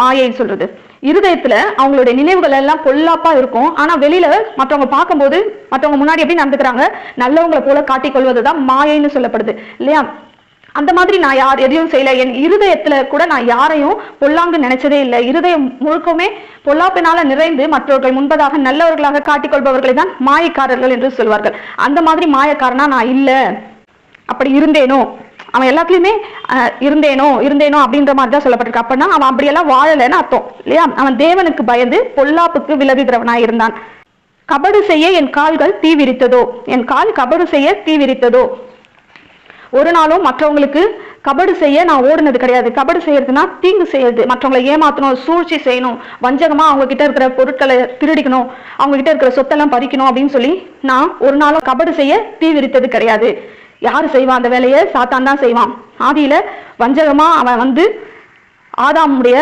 மாயை சொல்றது. இருதயத்துல அவங்களுடைய நினைவுகள் எல்லாம் பொல்லாப்பா இருக்கும். ஆனா வெளியில மற்றவங்க பார்க்கும்போது மற்றவங்க முன்னாடி எப்படி நடந்துக்கிறாங்க, நல்லவங்களை போல காட்டிக்கொள்வதுதான் மாயைன்னு சொல்லப்படுது இல்லையா? அந்த மாதிரி நான் எதையும் செய்யல. என் இருதயத்துல கூட நான் யாரையும் பொல்லாங்கு நினைச்சதே இல்லை. இருதயம் முழுக்கமே பொல்லாப்பினால நிறைந்து மற்றவர்கள் முன்பதாக நல்லவர்களாக காட்டிக்கொள்பவர்களை தான் மாயக்காரர்கள் என்று சொல்வார்கள். அந்த மாதிரி மாயக்காரனா நான் இல்ல. அப்படி இருந்தேனோ, அவன் எல்லாத்துலயுமே இருந்தேனோ அப்படின்ற மாதிரி தான் சொல்லப்பட்டிருக்கு. அப்படின்னா அவன் அப்படியெல்லாம் வாழலைன்னு அர்த்தம் இல்லையா? அவன் தேவனுக்கு பயந்து பொல்லாப்புக்கு விலகுகிறவனாய் இருந்தான். கபடு செய்ய என் கால்கள் தீவிரித்ததோ, என் கால் கபடு செய்ய தீவிரித்ததோ. ஒரு நாளும் மற்றவங்களுக்கு கபடு செய்ய நான் ஓடுனது கிடையாது. கபடு செய்யறதுனா தீங்கு செய்யறது, மற்றவங்களை ஏமாத்தணும், சூழ்ச்சி செய்யணும், வஞ்சகமா அவங்க கிட்ட இருக்கிற பொருட்களை திருடிக்கணும், அவங்க கிட்ட இருக்கிற சொத்தெல்லாம் பறிக்கணும் அப்படின்னு சொல்லி நான் ஒரு நாளும் கபடு செய்ய தீவிரித்தது கிடையாது. யாரு செய்வான் அந்த வேலையை? சாத்தான் தான் செய்வான். ஆதியில வஞ்சகமா அவன் ஆதாமுடைய